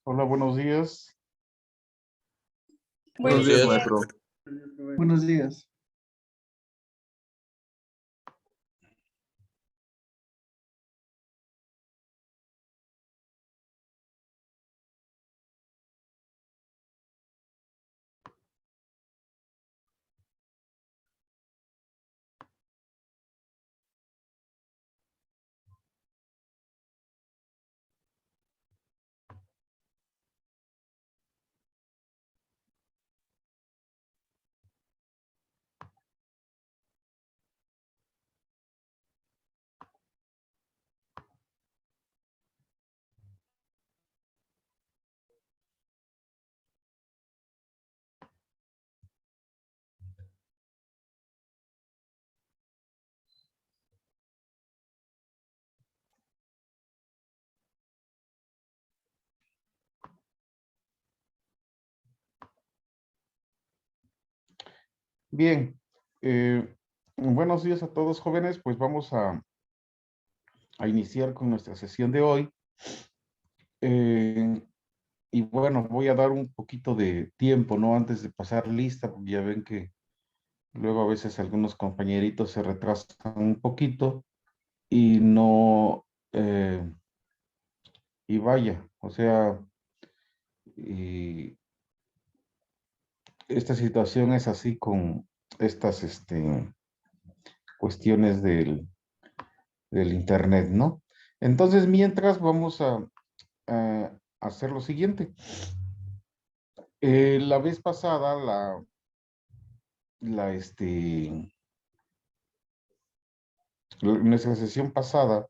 Hola, buenos días. Buenos Buenos días, días. maestro. Buenos días. Bien, buenos días a todos jóvenes, pues vamos a iniciar con nuestra sesión de hoy. Eh, y bueno, voy a dar un poquito de tiempo, ¿no? Antes de pasar lista, porque ya ven que luego a veces algunos compañeritos se retrasan un poquito y no, y vaya, o sea, y esta situación es así con estas, cuestiones del internet, ¿no? Entonces, mientras vamos a hacer lo siguiente. La vez pasada, la, este, nuestra sesión pasada,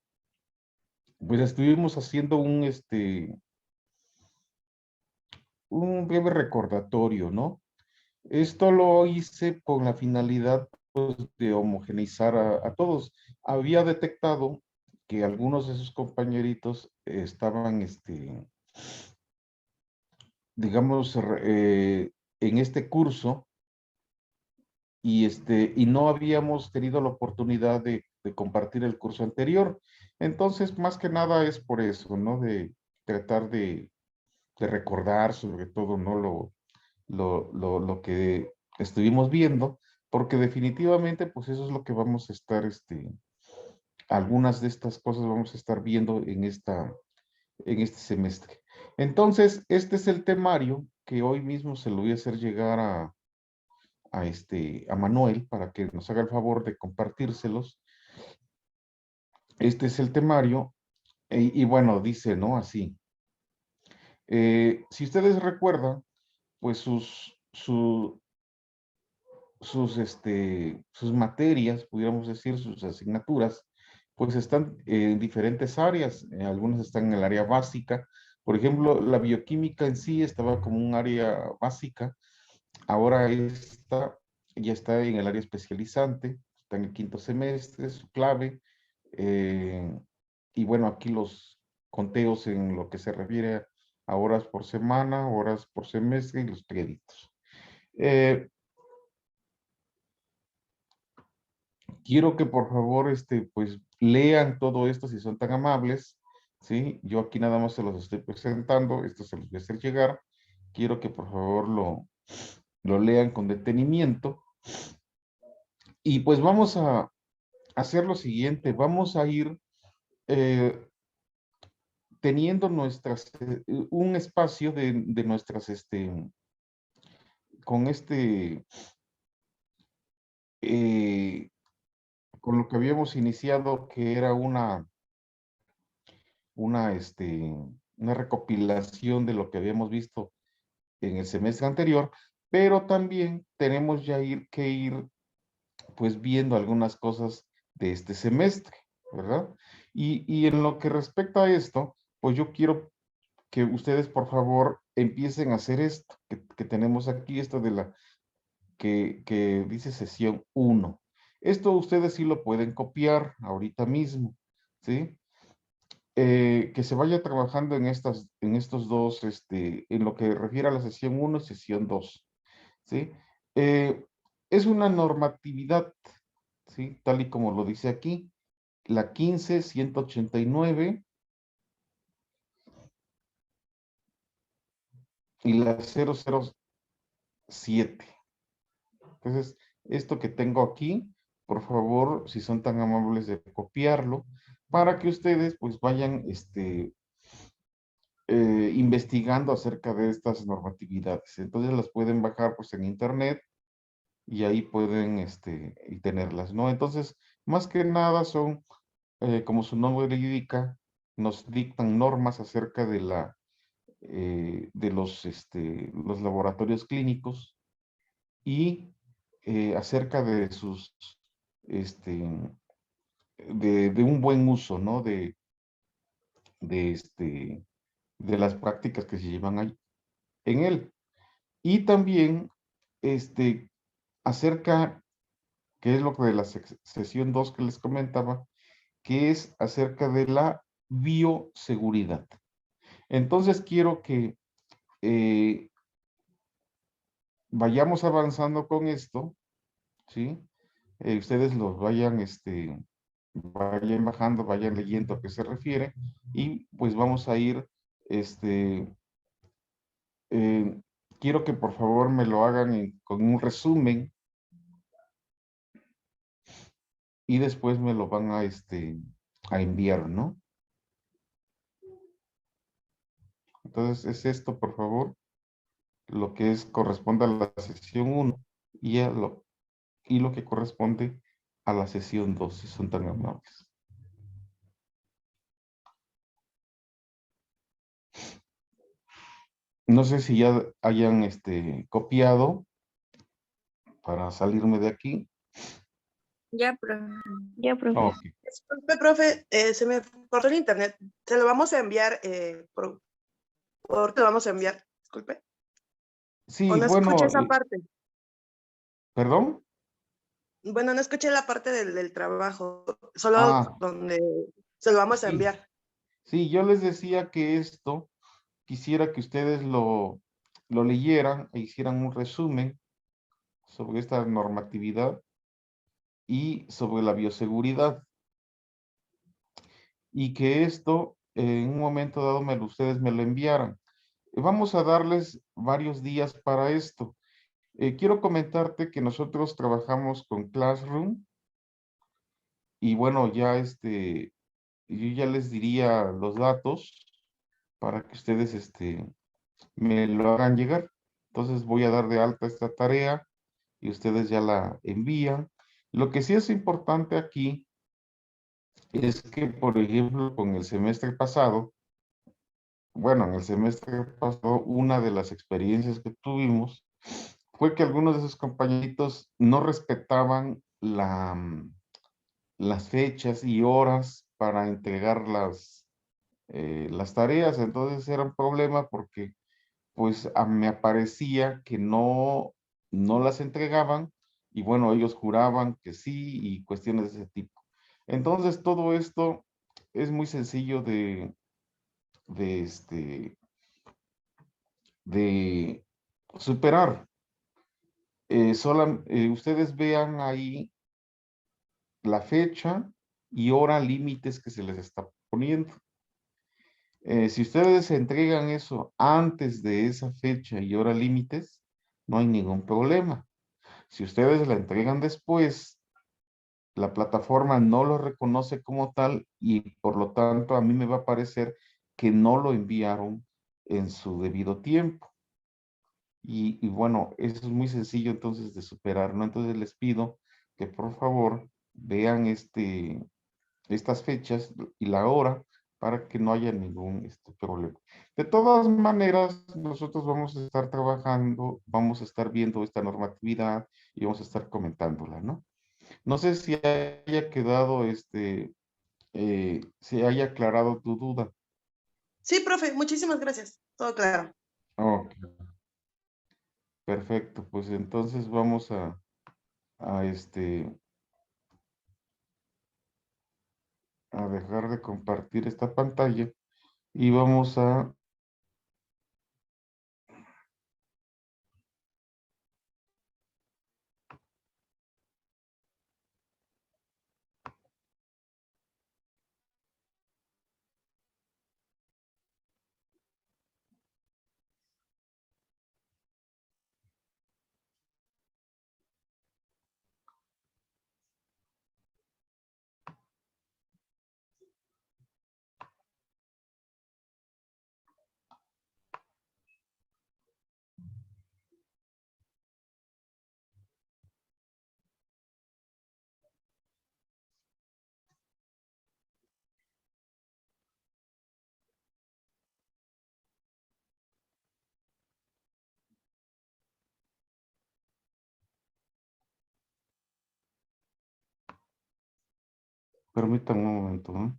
pues estuvimos haciendo un breve recordatorio, ¿no? Esto lo hice con la finalidad, pues, de homogeneizar a todos. Había detectado que algunos de sus compañeritos estaban, digamos, en este curso y no habíamos tenido la oportunidad de compartir el curso anterior. Entonces, más que nada es por eso, ¿no? De tratar de recordar sobre todo, ¿no? Lo que estuvimos viendo, porque definitivamente, pues eso es lo que vamos a estar, algunas de estas cosas vamos a estar viendo en este semestre. Entonces, este es el temario que hoy mismo se lo voy a hacer llegar a Manuel para que nos haga el favor de compartírselos. Este es el temario y bueno, dice, ¿no? Así. Si ustedes recuerdan, pues sus materias, pudiéramos decir, sus asignaturas, pues están en diferentes áreas. Algunas están en el área básica. Por ejemplo, la bioquímica en sí estaba como un área básica. Ahora esta ya está en el área especializante, está en el quinto semestre, su clave. eh, y bueno, aquí los conteos en lo que se refiere a horas por semana, horas por semestre y los créditos. Quiero que por favor, pues lean todo esto si son tan amables, ¿sí? Yo aquí nada más se los estoy presentando, esto se los voy a hacer llegar. Quiero que por favor lo lean con detenimiento. Y pues vamos a hacer lo siguiente, vamos a ir eh, teniendo un espacio de nuestras, con eh, con lo que habíamos iniciado, que era una, este, una recopilación de lo que habíamos visto en el semestre anterior, pero también tenemos ya que ir pues viendo algunas cosas de este semestre, ¿verdad? Y en lo que respecta a esto, pues yo quiero que ustedes por favor empiecen a hacer esto que tenemos aquí, esto de que dice sesión 1. Esto ustedes sí lo pueden copiar ahorita mismo, ¿sí? Que se vaya trabajando en estos dos, en lo que refiere a la sesión 1 y sesión 2, ¿sí? Es una normatividad, ¿sí? Tal y como lo dice aquí, la 15.189 y la 007. Entonces, esto que tengo aquí, por favor, si son tan amables de copiarlo, para que ustedes pues vayan investigando acerca de estas normatividades. Entonces las pueden bajar pues en internet y ahí pueden y tenerlas, ¿no? Entonces, más que nada son, como su nombre le indica, nos dictan normas acerca de de los laboratorios clínicos y acerca de sus, este, de un buen uso, ¿no? De, este, de las prácticas que se llevan ahí en él. Y también, este, acerca, que es lo que de la sesión 2 que les comentaba, que es acerca de la bioseguridad. Entonces, quiero que eh, vayamos avanzando con esto, ¿sí? Ustedes los vayan bajando, vayan leyendo a qué se refiere y pues vamos a ir, este, eh, quiero que por favor me lo hagan con un resumen y después me lo van a enviar, ¿no? Entonces es esto, por favor, lo que corresponde a la sesión uno y lo que corresponde a la sesión 2 si son tan amables. No sé si ya hayan copiado para salirme de aquí. Ya, profe. Ya, profe. Ok. Disculpe, profe, se me cortó el internet. Se lo vamos a enviar, te lo vamos a enviar. Disculpe. Sí, O no escuché bueno, esa parte. ¿perdón? Bueno, no escuché la parte del trabajo, solo Ah, donde se lo vamos a sí, enviar. sí, yo les decía que esto quisiera que ustedes lo leyeran e hicieran un resumen sobre esta normatividad y sobre la bioseguridad y que esto en un momento dado ustedes me lo enviaran. Vamos a darles varios días para esto. Quiero comentarte que nosotros trabajamos con Classroom y bueno, ya yo ya les diría los datos para que ustedes me lo hagan llegar. Entonces voy a dar de alta esta tarea y ustedes ya la envían. Lo que sí es importante aquí es que, por ejemplo, con el semestre pasado, bueno, en el semestre pasado, una de las experiencias que tuvimos fue que algunos de esos compañeritos no respetaban las fechas y horas para entregar las tareas. Entonces era un problema porque pues me aparecía que no las entregaban y bueno, ellos juraban que sí y cuestiones de ese tipo. Entonces todo esto es muy sencillo de, este, de superar. Ustedes vean ahí la fecha y hora límites que se les está poniendo. Si ustedes entregan eso antes de esa fecha y hora límites, no hay ningún problema. Si ustedes la entregan después, la plataforma no lo reconoce como tal y por lo tanto a mí me va a parecer que no lo enviaron en su debido tiempo. Y bueno, eso es muy sencillo entonces de superar, ¿no? Entonces les pido que por favor vean estas fechas y la hora para que no haya ningún problema. De todas maneras, nosotros vamos a estar trabajando, vamos a estar viendo esta normatividad y vamos a estar comentándola, ¿no? No sé si haya quedado, si haya aclarado tu duda. Sí, profe, muchísimas gracias. Todo claro. Ok, perfecto. Pues entonces vamos a, a dejar de compartir esta pantalla y vamos a Permítanme un momento, ¿no?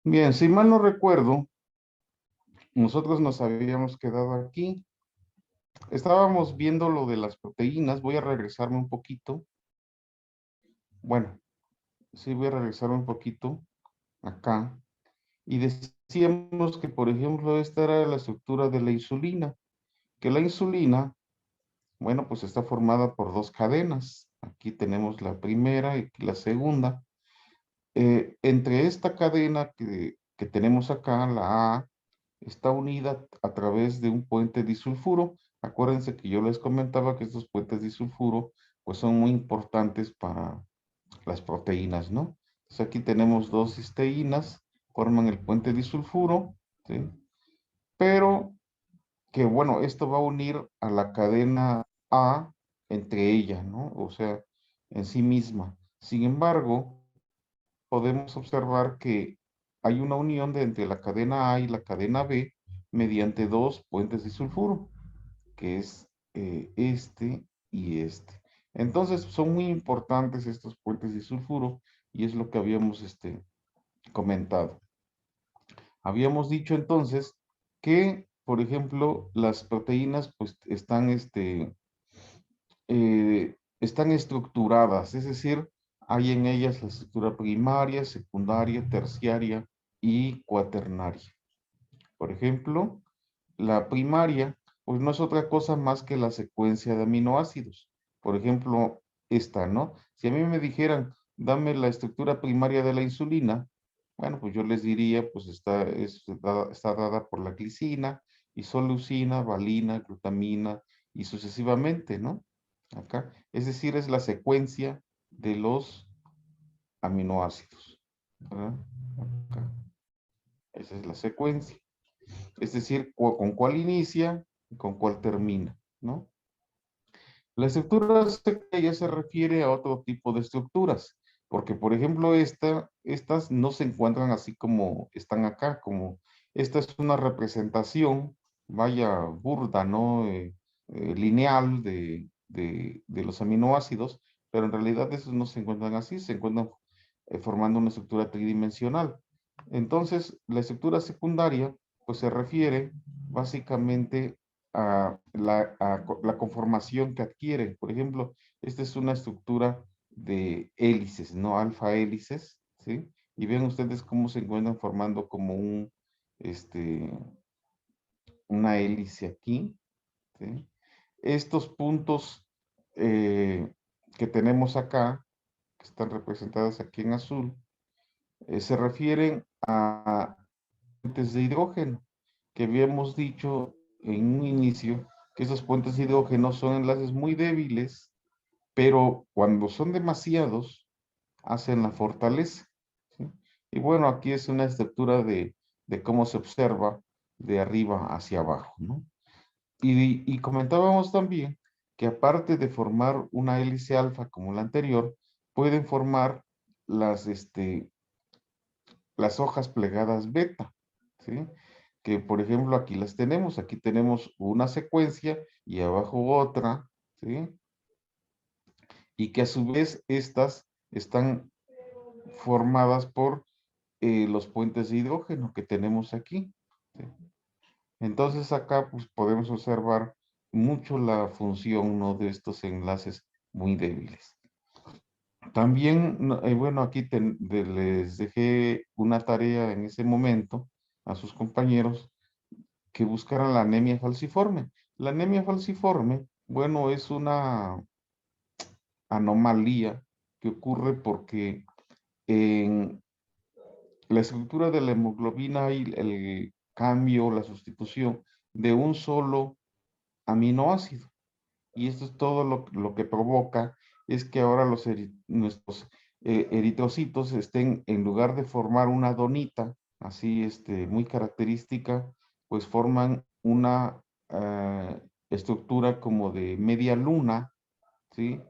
Bien, si mal no recuerdo, nosotros nos habíamos quedado aquí. Estábamos viendo lo de las proteínas. Voy a regresarme un poquito. Bueno, sí, voy a regresarme un poquito acá. Y decíamos que, por ejemplo, esta era la estructura de la insulina. Que la insulina, bueno, pues está formada por dos cadenas. Aquí tenemos la primera y la segunda. Entre esta cadena que tenemos acá, la A, está unida a través de un puente disulfuro. Acuérdense que yo les comentaba que estos puentes disulfuro pues son muy importantes para las proteínas, ¿no? Entonces aquí tenemos dos cisteínas, forman el puente disulfuro, ¿sí? Pero que bueno, esto va a unir a la cadena A entre ellas, ¿no? O sea, en sí misma. Sin embargo, podemos observar que hay una unión entre la cadena A y la cadena B mediante dos puentes disulfuro, que es este y este. Entonces, son muy importantes estos puentes disulfuro y es lo que habíamos comentado. Habíamos dicho entonces que, por ejemplo, las proteínas pues están estructuradas, es decir, hay en ellas la estructura primaria, secundaria, terciaria y cuaternaria. Por ejemplo, la primaria, pues no es otra cosa más que la secuencia de aminoácidos. Por ejemplo, esta, ¿no? Si a mí me dijeran, dame la estructura primaria de la insulina, bueno, pues yo les diría, pues está dada por la glicina, isoleucina, valina, glutamina y sucesivamente, ¿no? Acá. Es decir, es la secuencia de los aminoácidos, ¿verdad? Acá. Esa es la secuencia. Es decir, con cuál inicia y con cuál termina, ¿no? La estructura secundaria se refiere a otro tipo de estructuras, porque por ejemplo estas no se encuentran así como están acá, como esta es una representación, vaya burda, ¿no? Lineal de los aminoácidos, pero en realidad esos no se encuentran así, se encuentran formando una estructura tridimensional. Entonces, la estructura secundaria, pues se refiere básicamente a la conformación que adquieren. Por ejemplo, esta es una estructura de hélices, ¿no? Alfa hélices, ¿sí? Y ven ustedes cómo se encuentran formando como una hélice aquí, ¿sí? Estos puntos que tenemos acá, que están representados aquí en azul, se refieren a puentes de hidrógeno, que habíamos dicho en un inicio que esos puentes de hidrógeno son enlaces muy débiles, pero cuando son demasiados, hacen la fortaleza, ¿sí? Y bueno, aquí es una estructura de cómo se observa de arriba hacia abajo, ¿no? Y comentábamos también que aparte de formar una hélice alfa como la anterior, pueden formar las, las hojas plegadas beta, ¿sí? Que por ejemplo aquí tenemos una secuencia y abajo otra, ¿sí? Y que a su vez estas están formadas por los puentes de hidrógeno que tenemos aquí, ¿sí? Entonces acá pues podemos observar mucho la función, ¿no? De estos enlaces muy débiles. También, bueno, aquí les dejé una tarea en ese momento a sus compañeros que buscaran la anemia falciforme. La anemia falciforme, bueno, es una anomalía que ocurre porque en la estructura de la hemoglobina hay el cambio, la sustitución de un solo aminoácido. Y esto es todo lo que provoca es que ahora nuestros eritrocitos estén, en lugar de formar una donita, así muy característica, pues forman una estructura como de media luna, ¿sí?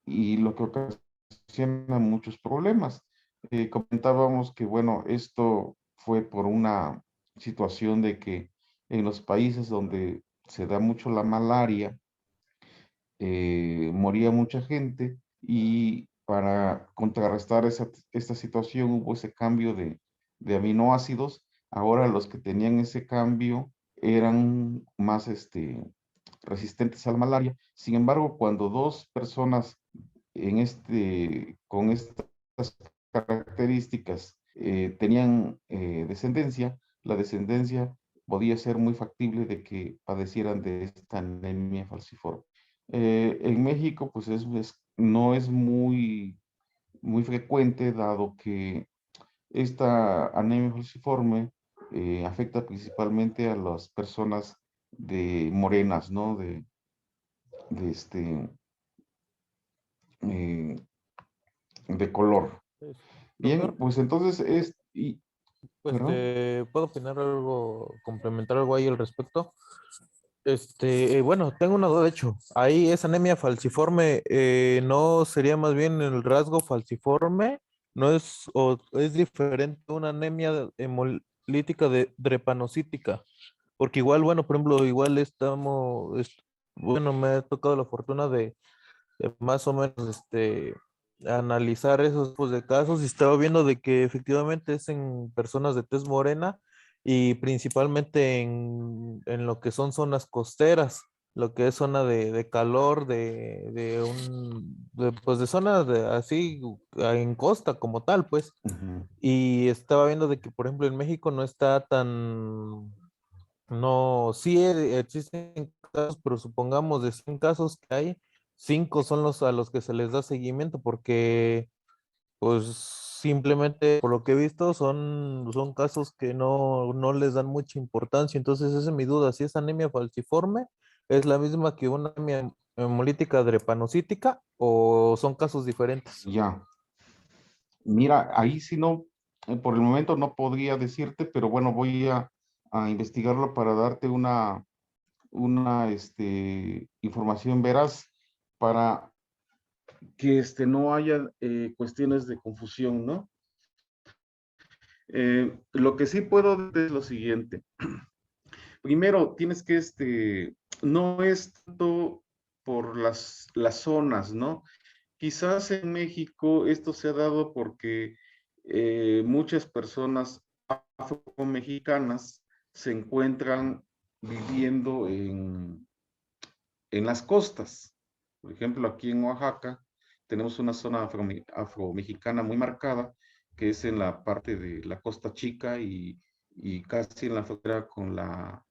Y lo que ocasiona muchos problemas. Comentábamos que, bueno, esto fue por una situación de que en los países donde se da mucho la malaria, moría mucha gente y para contrarrestar esta situación hubo ese cambio de aminoácidos. Ahora los que tenían ese cambio eran más resistentes a la malaria. Sin embargo, cuando dos personas con estas características tenían descendencia, la descendencia podía ser muy factible de que padecieran de esta anemia falciforme. En México, pues no es muy frecuente, dado que esta anemia falciforme afecta principalmente a las personas de morenas, ¿no? De eh, de color. Bien, Doctor, pues entonces ¿perdón? ¿puedo opinar algo, complementar algo ahí al respecto? Bueno, tengo una duda, de hecho, ahí esa anemia falciforme, ¿no sería más bien el rasgo falciforme? ¿No es, o es diferente a una anemia hemolítica drepanocítica? Porque igual, bueno, por ejemplo, igual bueno, me ha tocado la fortuna de más o menos, analizar esos tipos de casos y estaba viendo de que efectivamente es en personas de tez morena y principalmente en lo que son zonas costeras, lo que es zona de calor, pues de zonas así en costa como tal, pues. Ujú. Y estaba viendo de que, por ejemplo, en México no está tan, no, sí existen casos, pero supongamos de 100 casos que hay, 5 son los a los que se les da seguimiento porque, pues, simplemente por lo que he visto son casos que no les dan mucha importancia. Entonces, esa es mi duda, si esa anemia falciforme es la misma que una anemia hemolítica drepanocítica o son casos diferentes. Ya, mira, ahí sí no, por el momento no podría decirte, pero bueno, voy a investigarlo para darte una información veraz para que no haya cuestiones de confusión, ¿no? Lo que sí puedo decir es lo siguiente. Primero, tienes que, no es tanto por las zonas, ¿no? Quizás en México esto se ha dado porque muchas personas afromexicanas se encuentran viviendo en las costas. Por ejemplo, aquí en Oaxaca tenemos una zona afromexicana muy marcada, que es en la parte de la Costa Chica y casi en la frontera con la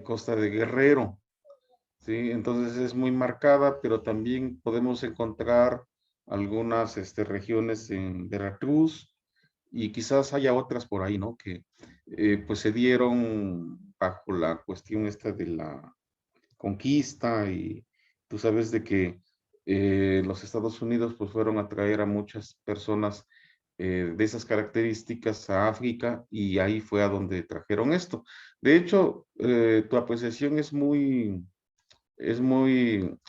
costa de Guerrero. ¿Sí? Entonces es muy marcada, pero también podemos encontrar algunas regiones en Veracruz y quizás haya otras por ahí, ¿no? Que pues se dieron bajo la cuestión esta de la conquista y tú sabes de que los Estados Unidos pues fueron a traer a muchas personas de esas características a África y ahí fue a donde trajeron esto. De hecho, tu apreciación es muy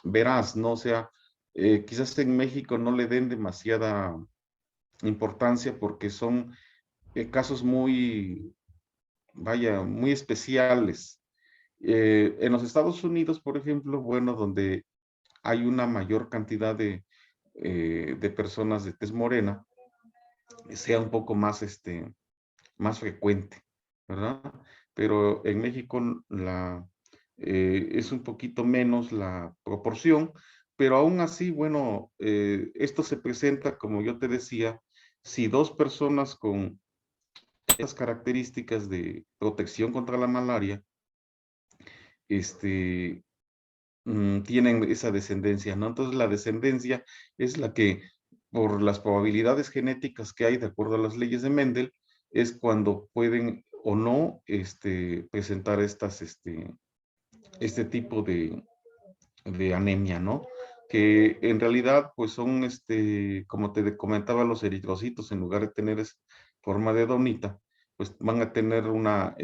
veraz, ¿no? O sea, quizás en México no le den demasiada importancia porque son casos muy, vaya, muy especiales. En los Estados Unidos, por ejemplo, bueno, donde hay una mayor cantidad de personas de tez morena, sea un poco más frecuente, ¿verdad? Pero en México es un poquito menos la proporción, pero aún así, bueno, esto se presenta, como yo te decía, si dos personas con estas características de protección contra la malaria, este, tienen esa descendencia, ¿no? Entonces la descendencia es la que, por las probabilidades genéticas que hay de acuerdo a las leyes de Mendel, es cuando pueden o no presentar este tipo de anemia, ¿no? Que en realidad, pues son, como te comentaba, los eritrocitos, en lugar de tener forma de donita, pues van a tener una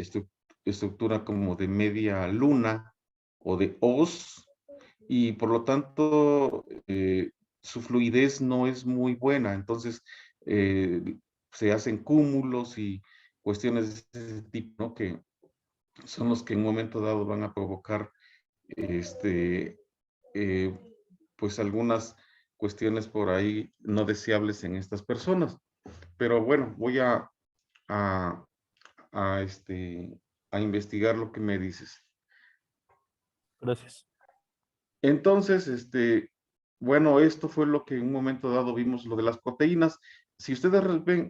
estructura como de media luna o de hoz, y por lo tanto su fluidez no es muy buena. Entonces se hacen cúmulos y cuestiones de ese tipo, ¿no? Que son los que en un momento dado van a provocar eh, pues algunas cuestiones por ahí no deseables en estas personas. Pero bueno, voy a, a, a investigar lo que me dices. Gracias. Entonces, bueno, esto fue lo que en un momento dado vimos, lo de las proteínas. Si ustedes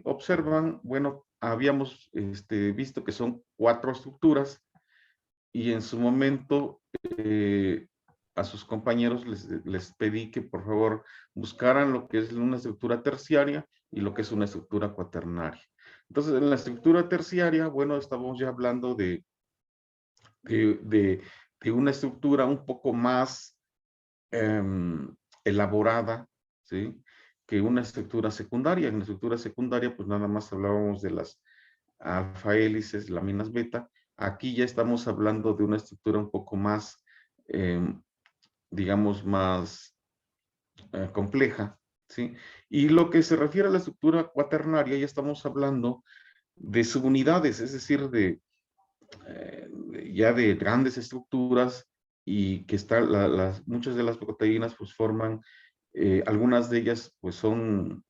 observan, bueno, habíamos visto que son 4 estructuras, y en su momento a sus compañeros les pedí que por favor buscaran lo que es una estructura terciaria y lo que es una estructura cuaternaria. Entonces, en la estructura terciaria, bueno, estamos ya hablando de una estructura un poco más elaborada, ¿sí? Que una estructura secundaria. En la estructura secundaria, pues nada más hablábamos de las alfa hélices, laminas beta. Aquí ya estamos hablando de una estructura un poco más, digamos, más compleja, ¿sí? Y lo que se refiere a la estructura cuaternaria, ya estamos hablando de subunidades, es decir, ya de grandes estructuras, y que muchas de las proteínas pues forman, algunas de ellas pues pueden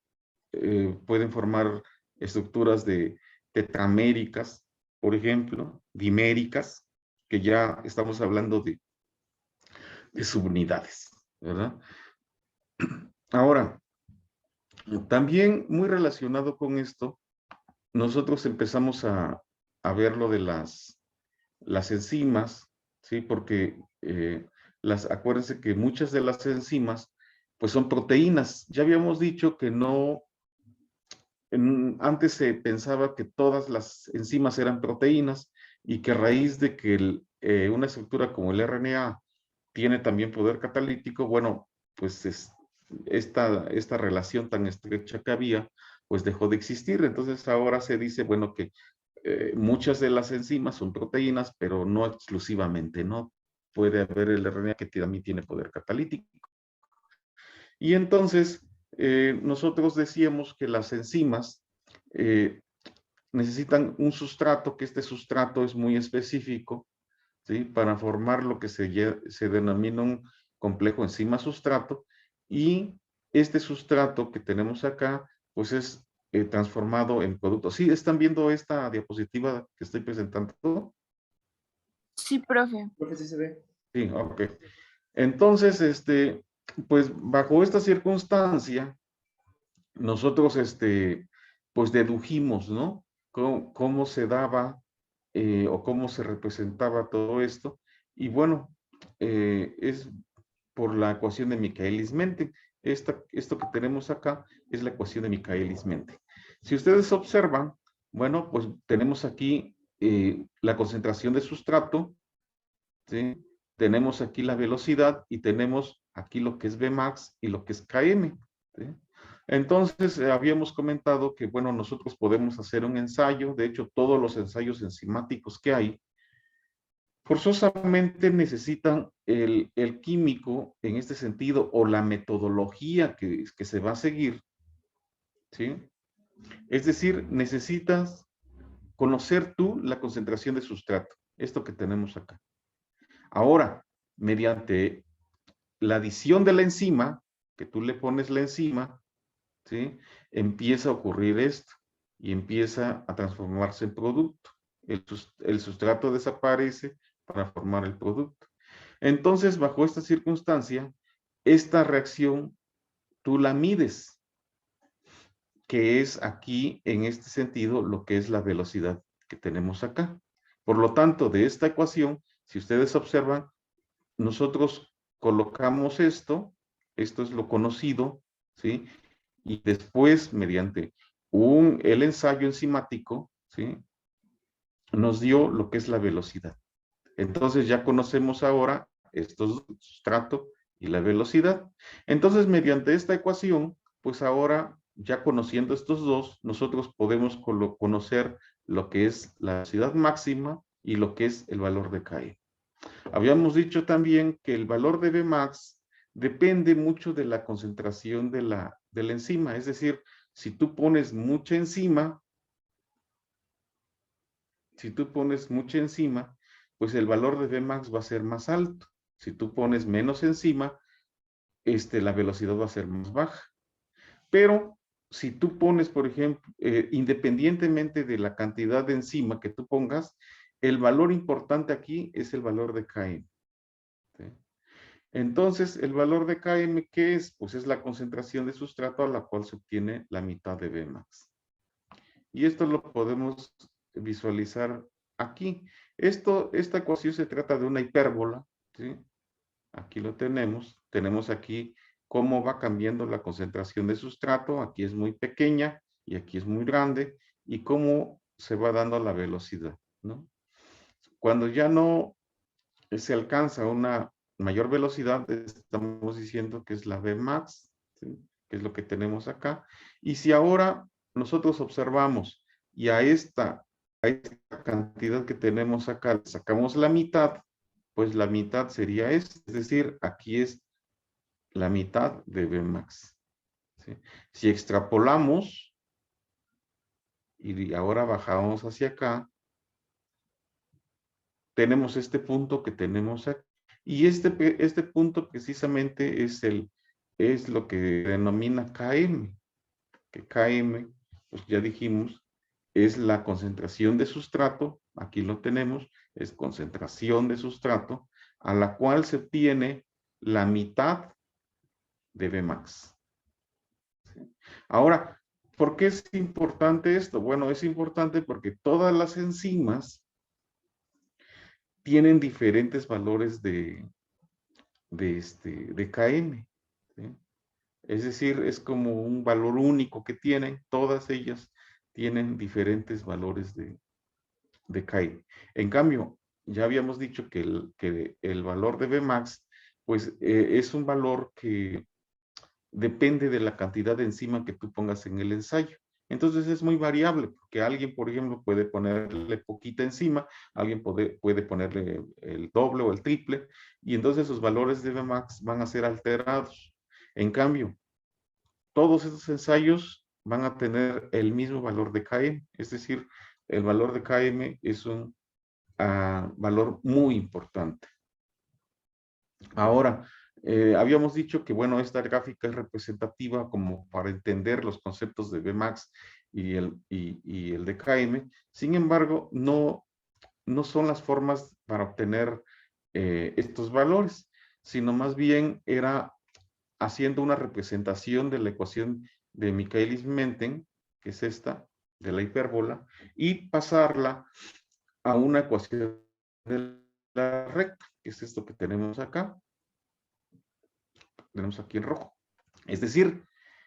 formar estructuras de tetraméricas, por ejemplo, diméricas, que ya estamos hablando de subunidades, ¿verdad? Ahora, también muy relacionado con esto, nosotros empezamos a ver lo de las enzimas, ¿sí? Porque acuérdense que muchas de las enzimas pues son proteínas. Ya habíamos dicho que no, antes se pensaba que todas las enzimas eran proteínas, y que a raíz de que una estructura como el RNA tiene también poder catalítico, bueno, pues esta relación tan estrecha que había, pues dejó de existir. Entonces ahora se dice, bueno, que muchas de las enzimas son proteínas, pero no exclusivamente, ¿no? Puede haber el RNA que también tiene poder catalítico. Y entonces, nosotros decíamos que las enzimas necesitan un sustrato, que este sustrato es muy específico, ¿sí? Para formar lo que se denomina un complejo enzima-sustrato, y este sustrato que tenemos acá, pues es transformado en producto. ¿Sí están viendo esta diapositiva que estoy presentando? Sí, profe. Profe, sí se ve. Sí, ok. Entonces, pues bajo esta circunstancia, nosotros, pues dedujimos, ¿no? Cómo se daba o cómo se representaba todo esto. Y bueno, es por la ecuación de Michaelis-Menten. Esto que tenemos acá es la ecuación de Michaelis-Menten. Si ustedes observan, bueno, pues tenemos aquí la concentración de sustrato, ¿sí? Tenemos aquí la velocidad, y tenemos aquí lo que es Vmax y lo que es Km, ¿sí? Entonces, habíamos comentado que, bueno, nosotros podemos hacer un ensayo. De hecho, todos los ensayos enzimáticos que hay, forzosamente necesitan el químico, en este sentido, o la metodología que se va a seguir, ¿sí? Es decir, necesitas conocer tú la concentración de sustrato, esto que tenemos acá. Ahora, mediante la adición de la enzima, que tú le pones la enzima, ¿sí? Empieza a ocurrir esto, y empieza a transformarse en producto. El sustrato desaparece para formar el producto. Entonces, bajo esta circunstancia, esta reacción tú la mides, que es aquí, en este sentido, lo que es la velocidad que tenemos acá. Por lo tanto, de esta ecuación, si ustedes observan, nosotros colocamos esto es lo conocido, ¿sí? Y después, mediante el ensayo enzimático, ¿sí? Nos dio lo que es la velocidad. Entonces ya conocemos ahora estos sustrato y la velocidad. Entonces, mediante esta ecuación, pues ahora ya conociendo estos dos, nosotros podemos conocer lo que es la velocidad máxima y lo que es el valor de KM. Habíamos dicho también que el valor de Vmax depende mucho de la concentración de la enzima. Es decir, si tú pones mucha enzima, pues el valor de Vmax va a ser más alto. Si tú pones menos enzima, la velocidad va a ser más baja. Pero si tú pones, por ejemplo, independientemente de la cantidad de enzima que tú pongas, el valor importante aquí es el valor de Km. ¿Sí? Entonces, el valor de Km, ¿qué es? Pues es la concentración de sustrato a la cual se obtiene la mitad de Vmax. Y esto lo podemos visualizar aquí. Esta ecuación se trata de una hipérbola, ¿sí? Aquí lo tenemos. Tenemos aquí cómo va cambiando la concentración de sustrato. Aquí es muy pequeña y aquí es muy grande. Y cómo se va dando la velocidad, ¿no? Cuando ya no se alcanza una mayor velocidad, estamos diciendo que es la Vmax, ¿sí? Que es lo que tenemos acá. Y si ahora nosotros observamos y a esta cantidad que tenemos acá le sacamos la mitad, pues la mitad sería esto. Es decir, aquí es la mitad de Vmax. ¿Sí? Si extrapolamos y ahora bajamos hacia acá, tenemos este punto que tenemos aquí. Y este punto precisamente es lo que denomina Km. Que Km, pues ya dijimos, es la concentración de sustrato. Aquí lo tenemos, es concentración de sustrato, a la cual se obtiene la mitad de Vmax. ¿Sí? Ahora, ¿por qué es importante esto? Bueno, es importante porque todas las enzimas tienen diferentes valores de Km. ¿Sí? Es decir, es como un valor único que tienen, todas ellas tienen diferentes valores de Km. En cambio, ya habíamos dicho que el valor de Vmax, pues es un valor que depende de la cantidad de enzima que tú pongas en el ensayo. Entonces es muy variable, porque alguien, por ejemplo, puede ponerle poquita enzima, alguien puede ponerle el doble o el triple, y entonces sus valores de Vmax van a ser alterados. En cambio, todos estos ensayos van a tener el mismo valor de Km, es decir, el valor de Km es un valor muy importante. Ahora, habíamos dicho que, bueno, esta gráfica es representativa como para entender los conceptos de Vmax y el de Km. Sin embargo, no son las formas para obtener estos valores, sino más bien era haciendo una representación de la ecuación de Michaelis-Menten, que es esta, de la hipérbola, y pasarla a una ecuación de la recta, que es esto que tenemos acá. Tenemos aquí en rojo. Es decir,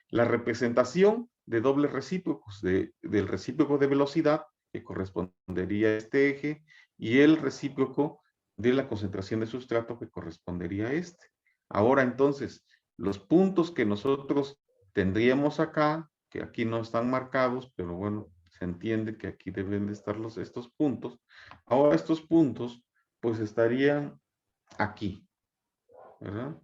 la representación de dobles recíprocos del recíproco de velocidad, que correspondería a este eje, y el recíproco de la concentración de sustrato, que correspondería a este. Ahora entonces, los puntos que nosotros tendríamos acá, que aquí no están marcados, pero bueno, se entiende que aquí deben de estar estos puntos. Ahora estos puntos, pues estarían aquí, ¿verdad?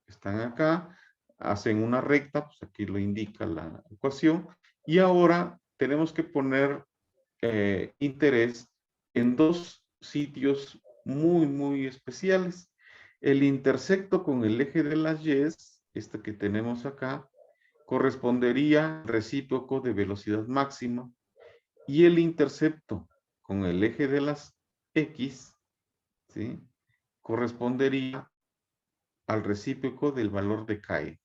Están acá, hacen una recta, pues aquí lo indica la ecuación, y ahora tenemos que poner interés en dos sitios muy, muy especiales. El intersecto con el eje de las Y, este que tenemos acá, correspondería al recíproco de velocidad máxima, y el intercepto con el eje de las X, ¿sí?, correspondería al recíproco del valor de K.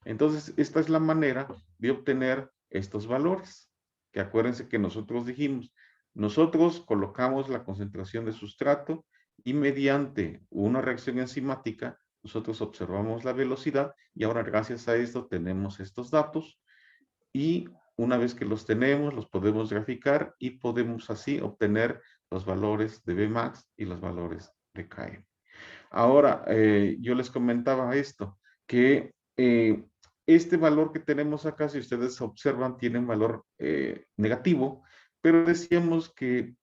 Entonces, esta es la manera de obtener estos valores, que acuérdense que nosotros dijimos, nosotros colocamos la concentración de sustrato y mediante una reacción enzimática, nosotros observamos la velocidad y ahora gracias a esto tenemos estos datos y una vez que los tenemos, los podemos graficar y podemos así obtener los valores de Vmax y los valores de Km. Ahora, yo les comentaba esto, que este valor que tenemos acá, si ustedes observan, tiene un valor negativo, pero decíamos que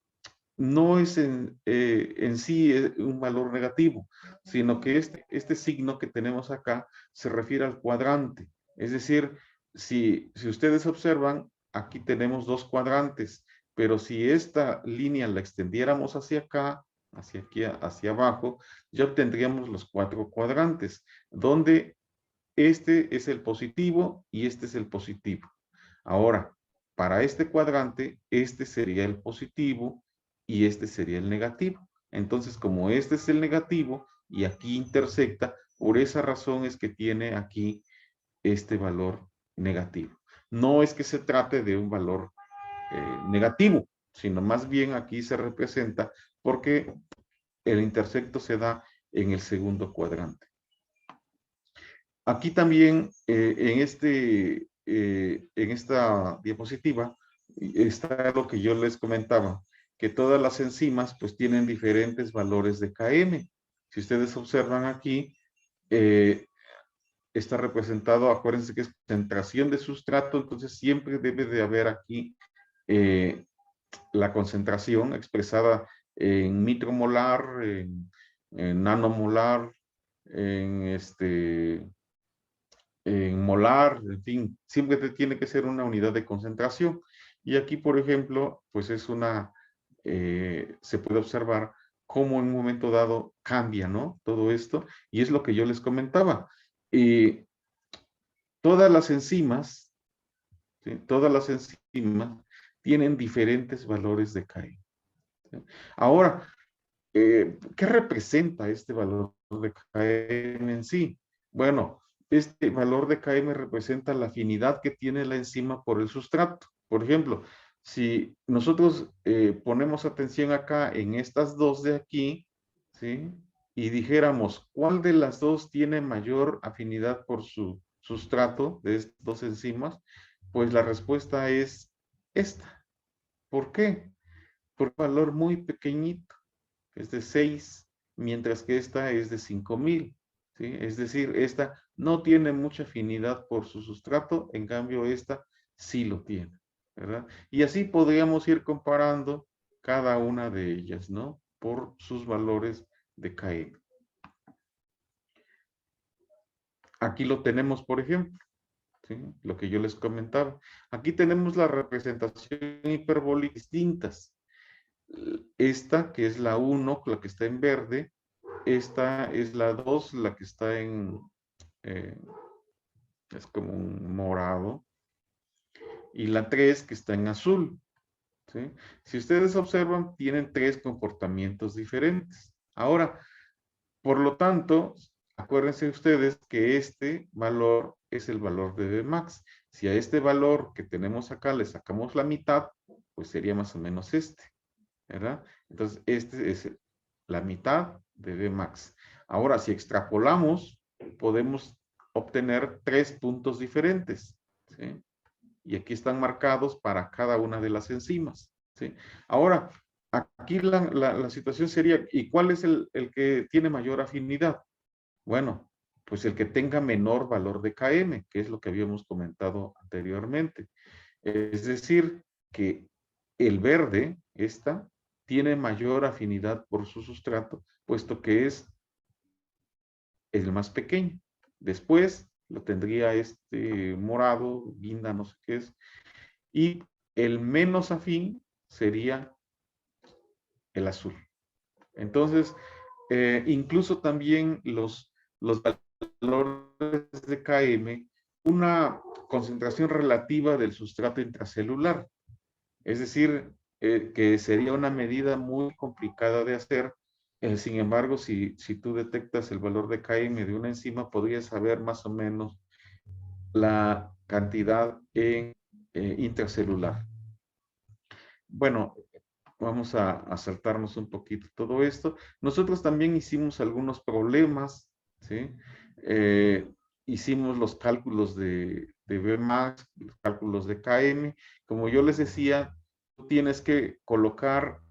no es en sí un valor negativo, sino que este signo que tenemos acá se refiere al cuadrante. Es decir, si ustedes observan, aquí tenemos dos cuadrantes, pero si esta línea la extendiéramos hacia acá, hacia aquí, hacia abajo, ya obtendríamos los 4 cuadrantes, donde este es el positivo y este es el positivo. Ahora, para este cuadrante, este sería el positivo y este sería el negativo. Entonces, como este es el negativo y aquí intersecta, por esa razón es que tiene aquí este valor negativo. No es que se trate de un valor negativo, sino más bien aquí se representa porque el intersecto se da en el segundo cuadrante. Aquí también en esta diapositiva está lo que yo les comentaba, que todas las enzimas pues tienen diferentes valores de Km. Si ustedes observan aquí, está representado, acuérdense que es concentración de sustrato, entonces siempre debe de haber aquí la concentración expresada en micromolar, en nanomolar, en molar, en fin, siempre tiene que ser una unidad de concentración. Y aquí, por ejemplo, pues es se puede observar cómo en un momento dado cambia, ¿no? Todo esto, y es lo que yo les comentaba. Todas las enzimas, ¿sí? Todas las enzimas tienen diferentes valores de Km. ¿Sí? Ahora, ¿qué representa este valor de Km en sí? Bueno, este valor de Km representa la afinidad que tiene la enzima por el sustrato. Por ejemplo, si nosotros ponemos atención acá en estas dos de aquí, ¿sí? Y dijéramos, ¿cuál de las dos tiene mayor afinidad por su sustrato de estas dos enzimas? Pues la respuesta es esta. ¿Por qué? Por un valor muy pequeñito, es de 6, mientras que esta es de 5000. ¿Sí? Es decir, esta no tiene mucha afinidad por su sustrato, en cambio esta sí lo tiene, ¿verdad? Y así podríamos ir comparando cada una de ellas, ¿no? Por sus valores de Km. Aquí lo tenemos, por ejemplo, ¿sí? Lo que yo les comentaba. Aquí tenemos la representación hiperbólica distintas. Esta, que es la 1, la que está en verde, esta es la 2, la que está es como un morado, y la 3 que está en azul. ¿Sí? Si ustedes observan, tienen 3 comportamientos diferentes. Ahora, por lo tanto, acuérdense ustedes que este valor es el valor de Vmax. Si a este valor que tenemos acá le sacamos la mitad, pues sería más o menos este, ¿verdad? Entonces, este es la mitad de Vmax. Ahora, si extrapolamos, podemos obtener 3 puntos diferentes, ¿sí? Y aquí están marcados para cada una de las enzimas, ¿sí? Ahora, aquí la situación sería, ¿y cuál es el que tiene mayor afinidad? Bueno, pues el que tenga menor valor de Km, que es lo que habíamos comentado anteriormente. Es decir, que el verde, tiene mayor afinidad por su sustrato, puesto que es el más pequeño. Después lo tendría este morado, guinda, no sé qué es. Y el menos afín sería el azul. Entonces, incluso también los valores de Km, una concentración relativa del sustrato intracelular. Es decir, que sería una medida muy complicada de hacer. Sin embargo, si tú detectas el valor de Km de una enzima, podrías saber más o menos la cantidad en intracelular. Bueno, vamos a saltarnos un poquito todo esto. Nosotros también hicimos algunos problemas, ¿sí? Hicimos los cálculos de Vmax, los cálculos de Km. Como yo les decía, tú tienes que colocar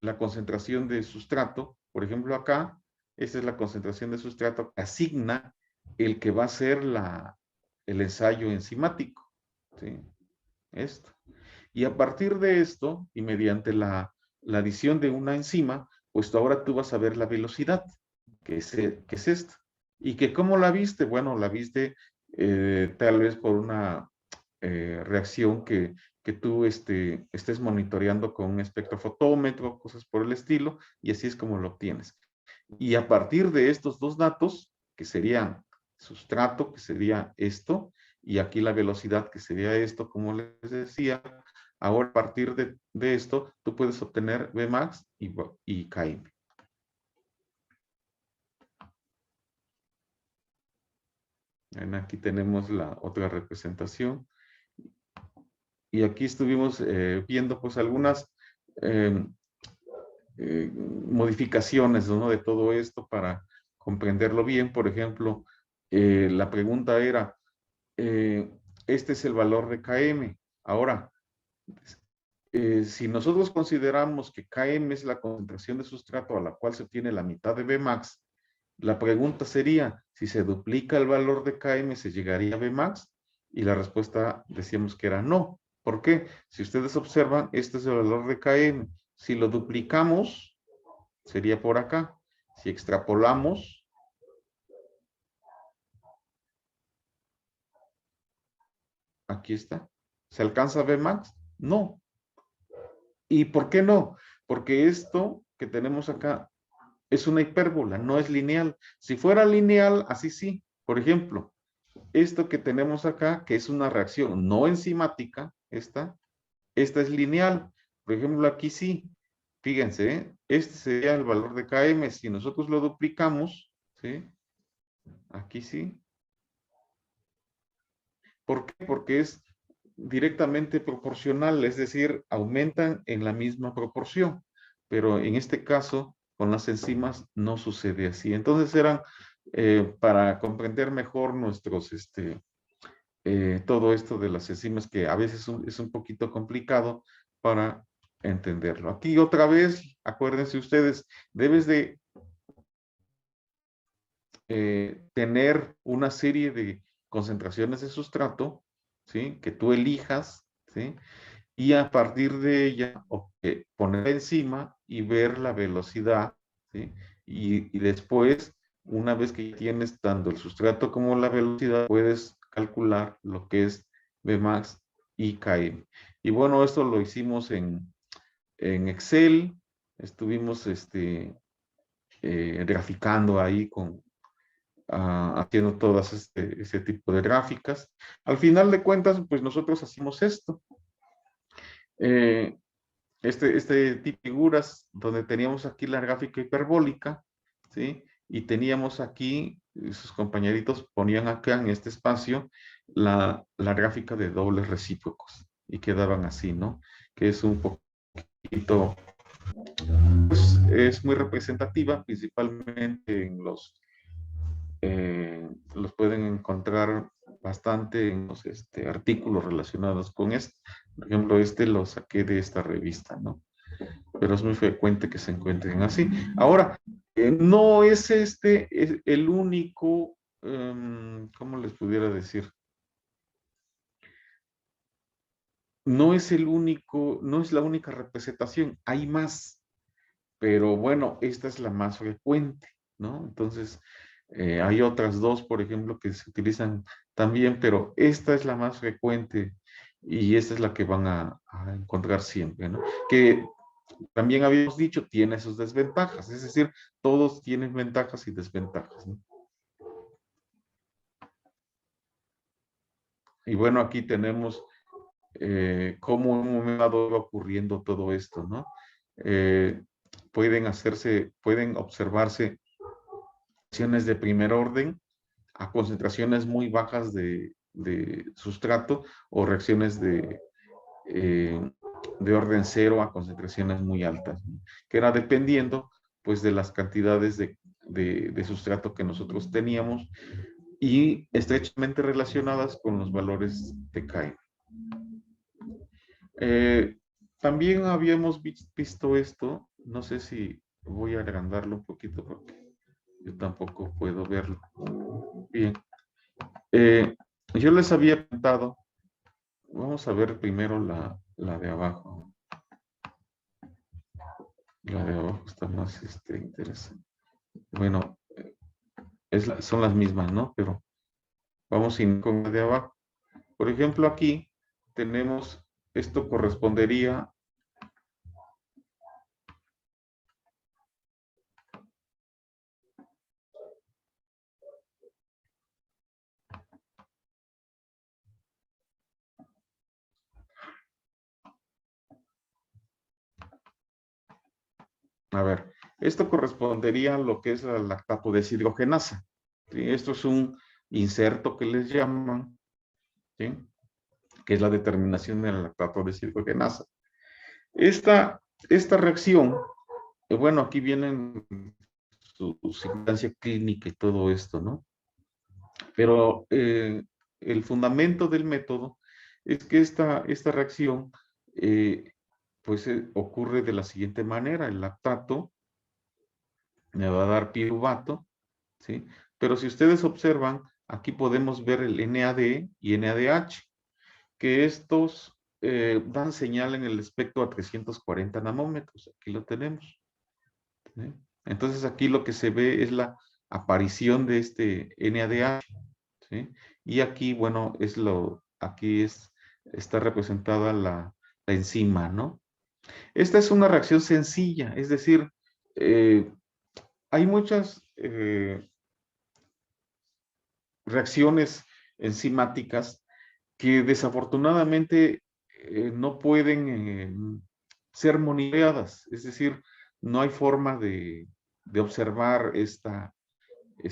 la concentración de sustrato. Por ejemplo, acá, esta es la concentración de sustrato que asigna el que va a ser el ensayo enzimático, ¿sí? Esto. Y a partir de esto, y mediante la adición de una enzima, pues ahora tú vas a ver la velocidad, que es esta. ¿Y que cómo la viste? Bueno, la viste tal vez por una reacción que tú estés monitoreando con un espectrofotómetro, cosas por el estilo, y así es como lo obtienes. Y a partir de estos dos datos, que serían sustrato, que sería esto, y aquí la velocidad, que sería esto, como les decía, ahora a partir de esto, tú puedes obtener Vmax y Km. Aquí tenemos la otra representación. Y aquí estuvimos viendo pues algunas modificaciones, ¿no?, de todo esto para comprenderlo bien. Por ejemplo, la pregunta era, este es el valor de Km. Ahora, si nosotros consideramos que Km es la concentración de sustrato a la cual se obtiene la mitad de Vmax, la pregunta sería, si se duplica el valor de Km, ¿se llegaría a Vmax? Y la respuesta decíamos que era no. ¿Por qué? Si ustedes observan, este es el valor de Km. Si lo duplicamos, sería por acá. Si extrapolamos, aquí está. ¿Se alcanza Vmax? No. ¿Y por qué no? Porque esto que tenemos acá es una hipérbola, no es lineal. Si fuera lineal, así sí. Por ejemplo, esto que tenemos acá, que es una reacción no enzimática, esta es lineal. Por ejemplo, aquí sí. Fíjense, este sería el valor de Km. Si nosotros lo duplicamos, ¿sí? Aquí sí. ¿Por qué? Porque es directamente proporcional, es decir, aumentan en la misma proporción. Pero en este caso, con las enzimas no sucede así. Entonces eran, para comprender mejor nuestros, todo esto de las enzimas, que a veces es un poquito complicado para entenderlo. Aquí otra vez, acuérdense ustedes, debes de tener una serie de concentraciones de sustrato, ¿sí?, que tú elijas, ¿sí?, y a partir de ella poner encima y ver la velocidad, ¿sí? Y después, una vez que tienes tanto el sustrato como la velocidad, puedes calcular lo que es Vmax y Km. Y bueno, esto lo hicimos en Excel, estuvimos graficando ahí haciendo todas ese tipo de gráficas. Al final de cuentas, pues nosotros hacemos esto. Este tipo de figuras donde teníamos aquí la gráfica hiperbólica, ¿sí? Y teníamos aquí, sus compañeritos ponían acá en este espacio la gráfica de dobles recíprocos y quedaban así, ¿no? Que es un poquito, pues, es muy representativa, principalmente en los pueden encontrar bastante en los artículos relacionados con esto. Por ejemplo, lo saqué de esta revista, ¿no? Pero es muy frecuente que se encuentren así. Ahora, no es es el único, ¿cómo les pudiera decir? No es el único, no es la única representación, hay más, pero bueno, esta es la más frecuente, ¿no? Entonces, hay otras dos, por ejemplo, que se utilizan también, pero esta es la más frecuente y esta es la que van a encontrar siempre, ¿no? Que también habíamos dicho, tiene sus desventajas, es decir, todos tienen ventajas y desventajas, ¿no? Y bueno, aquí tenemos cómo en un momento dado va ocurriendo todo esto, ¿no? Pueden observarse reacciones de primer orden a concentraciones muy bajas de sustrato o reacciones de orden cero a concentraciones muy altas, ¿no? Que era dependiendo pues de las cantidades de sustrato que nosotros teníamos y estrechamente relacionadas con los valores de Km. También habíamos visto esto, no sé si voy a agrandarlo un poquito porque yo tampoco puedo verlo bien. Yo les había contado, vamos a ver primero la de abajo. La de abajo está más interesante. Bueno, son las mismas, ¿no? Pero vamos a ir con la de abajo. Por ejemplo, aquí tenemos, esto correspondería a ver, esto correspondería a lo que es la lactato deshidrogenasa. ¿Sí? Esto es un inserto que les llaman, ¿sí? Que es la determinación de la lactato deshidrogenasa. Esta reacción, bueno, aquí vienen su circunstancia clínica y todo esto, ¿no? Pero el fundamento del método es que esta reacción pues ocurre de la siguiente manera. El lactato me va a dar piruvato, ¿sí? Pero si ustedes observan, aquí podemos ver el NAD y NADH, que estos dan señal en el espectro a 340 nanómetros. Aquí lo tenemos, ¿sí? Entonces aquí lo que se ve es la aparición de este NADH, ¿sí? Y aquí, bueno, aquí está representada la enzima, ¿no? Esta es una reacción sencilla, es decir, hay muchas reacciones enzimáticas que desafortunadamente no pueden ser monitoreadas, es decir, no hay forma de observar estas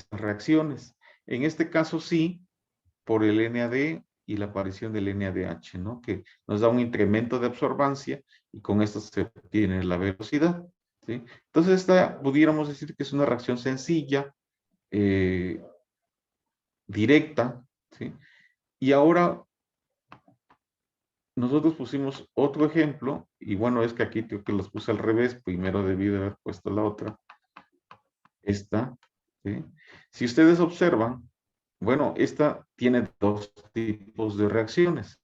reacciones. En este caso sí, por el NAD y la aparición del NADH, ¿no? Que nos da un incremento de absorbancia y con esto se obtiene la velocidad, ¿sí? Entonces esta pudiéramos decir que es una reacción sencilla, directa, ¿sí? Y ahora nosotros pusimos otro ejemplo, y bueno, es que aquí creo que los puse al revés, primero debí de haber puesto la otra, esta, ¿sí? Si ustedes observan, bueno, esta tiene dos tipos de reacciones.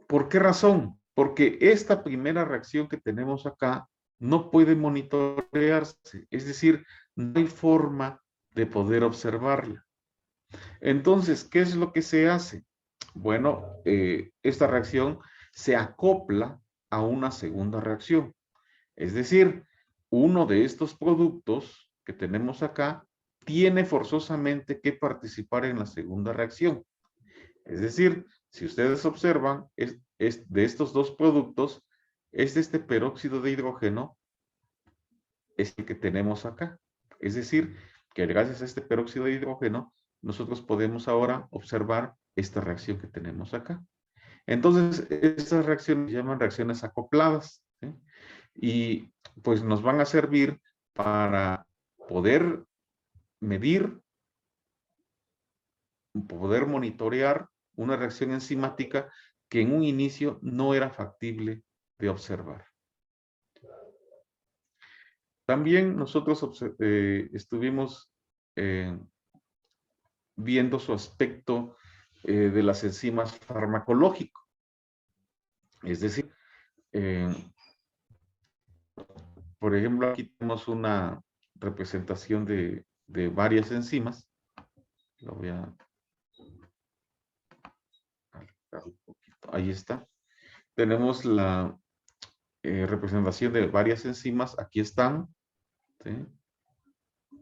¿Por qué razón? Porque esta primera reacción que tenemos acá no puede monitorearse, es decir, no hay forma de poder observarla. Entonces, ¿qué es lo que se hace? Bueno, esta reacción se acopla a una segunda reacción. Es decir, uno de estos productos que tenemos acá tiene forzosamente que participar en la segunda reacción. Es decir, si ustedes observan, de estos dos productos, este peróxido de hidrógeno es el que tenemos acá. Es decir, que gracias a este peróxido de hidrógeno, nosotros podemos ahora observar esta reacción que tenemos acá. Entonces, estas reacciones se llaman reacciones acopladas, ¿sí? Y pues nos van a servir para poder medir, poder monitorear una reacción enzimática que en un inicio no era factible de observar. También nosotros estuvimos viendo su aspecto de las enzimas farmacológico. Es decir, por ejemplo, aquí tenemos una representación de varias enzimas. Lo voy a alargar un poquito. Ahí está. Tenemos la representación de varias enzimas. Aquí están, ¿sí?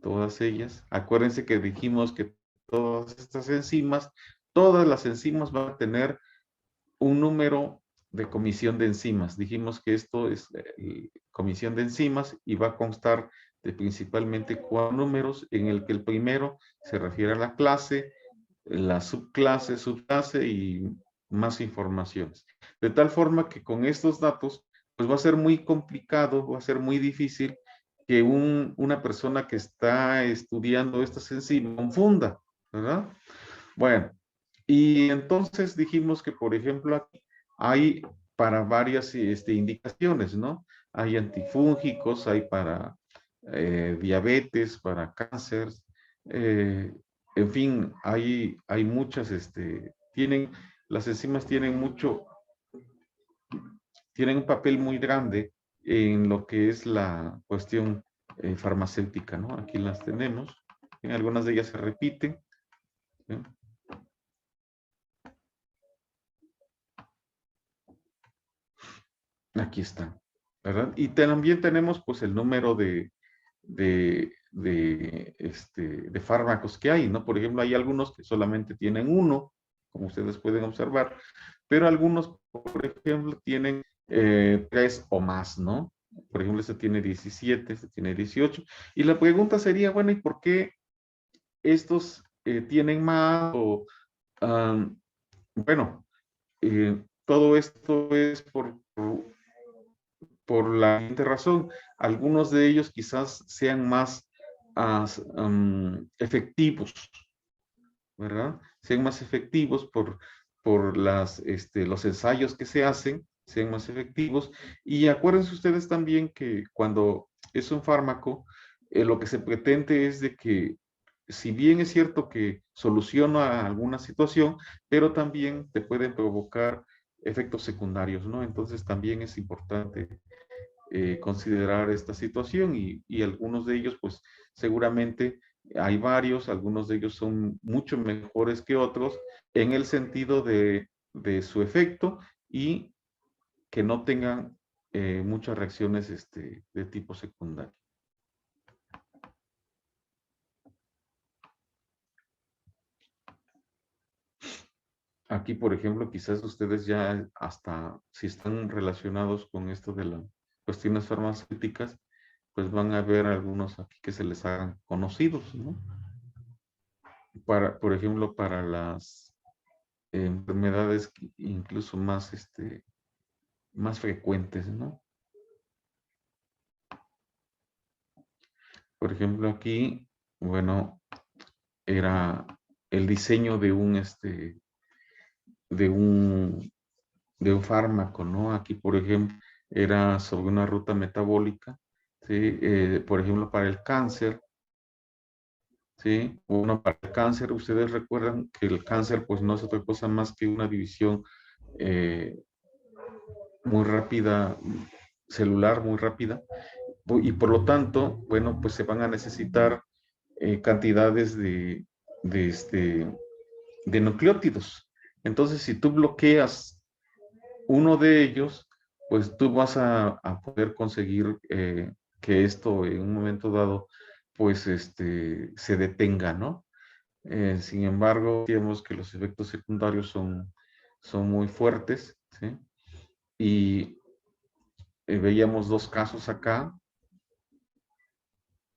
Todas ellas. Acuérdense que dijimos que todas estas enzimas, todas las enzimas van a tener un número de comisión de enzimas. Dijimos que esto es comisión de enzimas y va a constar de principalmente 4 números, en el que el primero se refiere a la clase, la subclase y más informaciones. De tal forma que con estos datos, pues va a ser muy complicado, va a ser muy difícil que una persona que está estudiando estas enzimas confunda, ¿verdad? Bueno, y entonces dijimos que, por ejemplo, aquí hay para varias indicaciones, ¿no? Hay antifúngicos, hay para diabetes, para cáncer, en fin, hay muchas, las enzimas tienen tienen un papel muy grande en lo que es la cuestión farmacéutica, ¿no? Aquí las tenemos. Algunas de ellas se repiten. ¿Sí? Aquí está, ¿verdad? Y también tenemos pues el número de fármacos que hay, ¿no? Por ejemplo, hay algunos que solamente tienen uno, como ustedes pueden observar, pero algunos, por ejemplo, tienen 3 o más, ¿no? Por ejemplo, este tiene 17, este tiene 18. Y la pregunta sería, bueno, ¿y por qué estos tienen más? Bueno, todo esto es por la siguiente razón. Algunos de ellos quizás sean más efectivos, ¿verdad? Sean más efectivos por los ensayos que se hacen, sean más efectivos. Y acuérdense ustedes también que cuando es un fármaco, lo que se pretende es de que, si bien es cierto que soluciona alguna situación, pero también te pueden provocar efectos secundarios, ¿no? Entonces también es importante considerar esta situación y algunos de ellos, pues seguramente hay varios, algunos de ellos son mucho mejores que otros en el sentido de su efecto y que no tengan muchas reacciones de tipo secundario. Aquí, por ejemplo, quizás ustedes ya hasta si están relacionados con esto de las cuestiones farmacéuticas, pues van a ver algunos aquí que se les hagan conocidos, ¿no? Por ejemplo, para las enfermedades incluso más, más frecuentes, ¿no? Por ejemplo, aquí, bueno, era el diseño de un, de un fármaco, ¿no? Aquí, por ejemplo, era sobre una ruta metabólica, ¿sí? Por ejemplo, para el cáncer, ¿sí? Bueno, para el cáncer, ustedes recuerdan que el cáncer, pues, no es otra cosa más que una división muy rápida, celular muy rápida, y por lo tanto, bueno, pues se van a necesitar cantidades de, de nucleótidos. Entonces, si tú bloqueas uno de ellos, pues tú vas a poder conseguir que esto en un momento dado, pues se detenga, ¿no? Sin embargo, vemos que los efectos secundarios son muy fuertes, ¿sí? Y veíamos 2 casos acá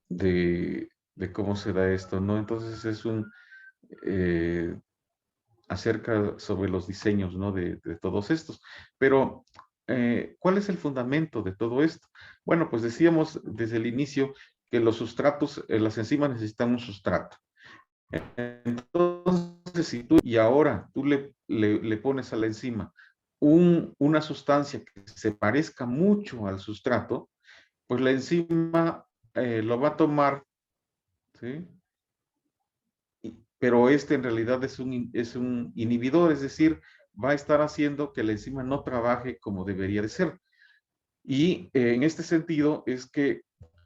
de cómo se da esto, ¿no? Entonces es acerca sobre los diseños, ¿no? De todos estos. Pero, ¿cuál es el fundamento de todo esto? Bueno, pues decíamos desde el inicio que los sustratos, las enzimas necesitan un sustrato. Entonces, si tú, y ahora tú le pones a la enzima una sustancia que se parezca mucho al sustrato, pues la enzima lo va a tomar, ¿sí? Pero en realidad es un inhibidor, es decir, va a estar haciendo que la enzima no trabaje como debería de ser. Y en este sentido es que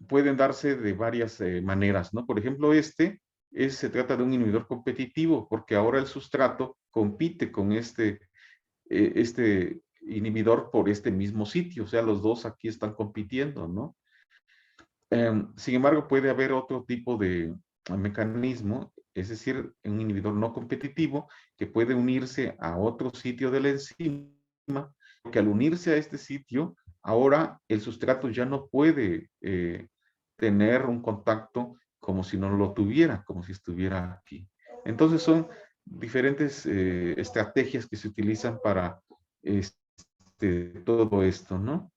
pueden darse de varias maneras, ¿no? Por ejemplo, se trata de un inhibidor competitivo, porque ahora el sustrato compite con este inhibidor por este mismo sitio, o sea, los dos aquí están compitiendo, ¿no? Sin embargo, puede haber otro tipo de mecanismo, es decir, un inhibidor no competitivo que puede unirse a otro sitio de la enzima, que al unirse a este sitio, ahora el sustrato ya no puede tener un contacto como si no lo tuviera, como si estuviera aquí. Entonces son diferentes estrategias que se utilizan para todo esto, ¿no?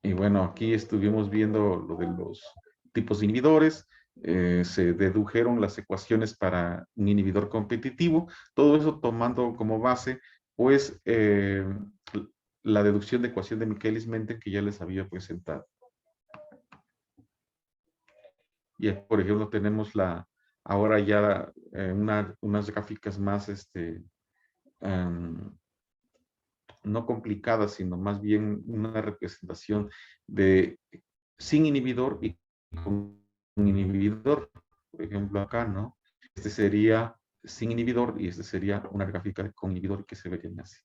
Y bueno, aquí estuvimos viendo lo de los tipos de inhibidores, se dedujeron las ecuaciones para un inhibidor competitivo, todo eso tomando como base, pues, la deducción de ecuación de Michaelis-Menten que ya les había presentado. Y por ejemplo tenemos ahora ya unas gráficas más, no complicadas, sino más bien una representación de sin inhibidor y con inhibidor. Por ejemplo acá, ¿no? Este sería sin inhibidor y este sería una gráfica con inhibidor que se vería así.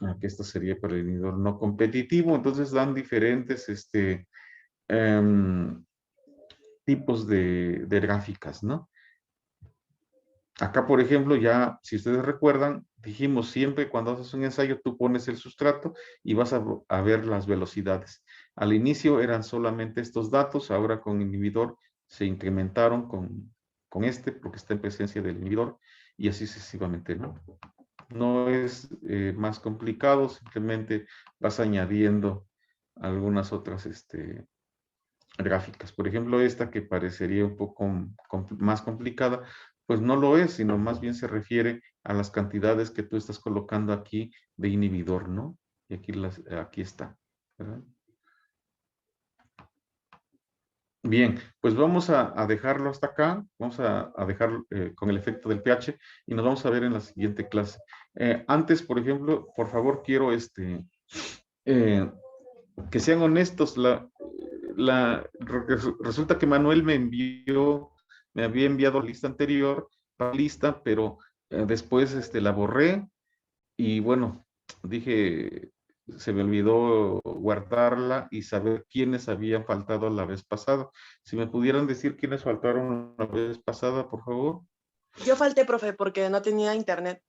Aquí esto sería para el inhibidor no competitivo, entonces dan diferentes tipos de gráficas, ¿no? Acá, por ejemplo, ya, si ustedes recuerdan, dijimos siempre cuando haces un ensayo, tú pones el sustrato y vas a ver las velocidades. Al inicio eran solamente estos datos, ahora con inhibidor se incrementaron con este, porque está en presencia del inhibidor, y así sucesivamente, ¿no? No es más complicado, simplemente vas añadiendo algunas otras gráficas. Por ejemplo, esta que parecería un poco más complicada, pues no lo es, sino más bien se refiere a las cantidades que tú estás colocando aquí de inhibidor, ¿no? Y aquí está, ¿verdad? Bien, pues vamos a dejarlo hasta acá, vamos a dejar con el efecto del pH y nos vamos a ver en la siguiente clase. Antes, por ejemplo, por favor, quiero que sean honestos. Resulta que Manuel me había enviado la lista anterior, la lista, pero después la borré y bueno, dije, se me olvidó guardarla y saber quiénes habían faltado la vez pasada. Si me pudieran decir quiénes faltaron la vez pasada, por favor. Yo falté, profe, porque no tenía internet.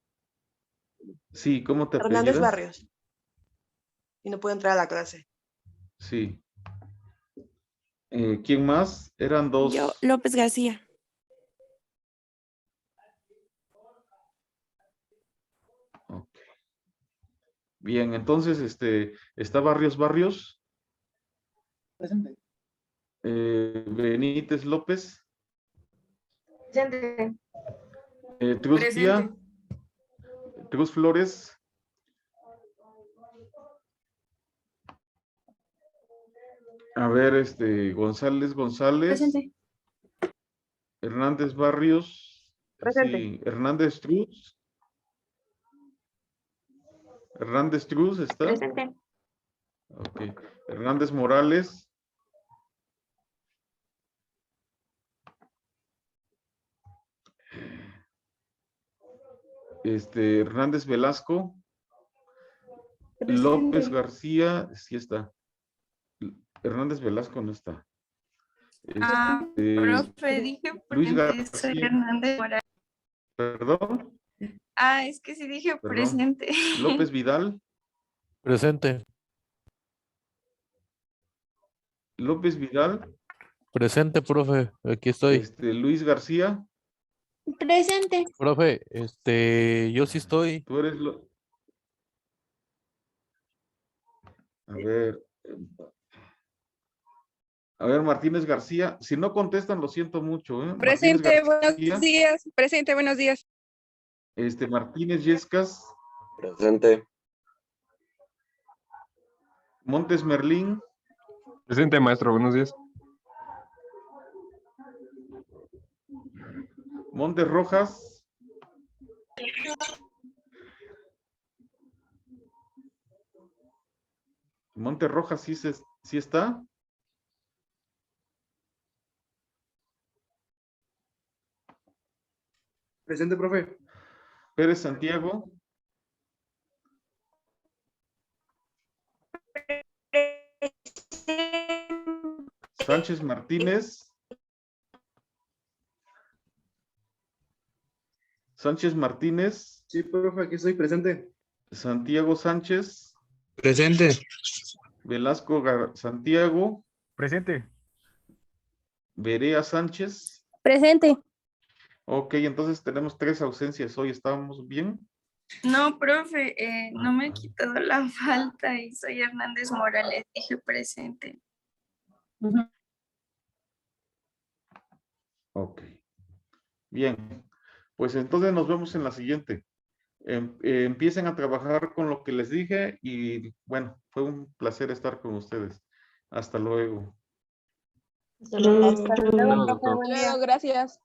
Sí, ¿cómo te Hernández apellidas? Barrios. Y no pude entrar a la clase. Sí. ¿Quién más? Eran dos. Yo, López García. Ok. Bien, entonces, está Barrios. Presente. Benítez López. Presente. Truz Pía. Presente. Truz Flores. A ver, González. Presente. Hernández Barrios. Presente. Sí, Hernández Truz. Hernández Truz está. Presente. Ok. Hernández Morales. Hernández Velasco. López García, sí está. Hernández Velasco no está. Profe, dije Luis presente, soy García. Hernández Morales. Perdón, Es que sí dije Perdón. presente. López Vidal. Presente. López Vidal. Presente, profe. Aquí estoy. Luis García. Presente. Profe, yo sí estoy. Tú eres A ver, Martínez García. Si no contestan, lo siento mucho, ¿eh? Presente, Martínez buenos García. días. Presente, buenos días. Martínez Yescas. Presente. Montes Merlín. Presente, maestro, buenos días. Montes Rojas. Montes Rojas sí está. Presente, profe. Pérez Santiago. Sánchez Martínez. Sánchez Martínez. Sí, profe, aquí estoy presente. Santiago Sánchez. Presente. Velasco Santiago. Presente. Berea Sánchez. Presente. Ok, entonces tenemos 3 ausencias hoy. ¿Estábamos bien? No, profe, no me he quitado la falta y soy Hernández Morales, dije presente. Ok. Bien. Pues entonces nos vemos en la siguiente. Empiecen a trabajar con lo que les dije y bueno, fue un placer estar con ustedes. Hasta luego. Hasta luego. Hasta luego, doctor. Hasta luego, gracias.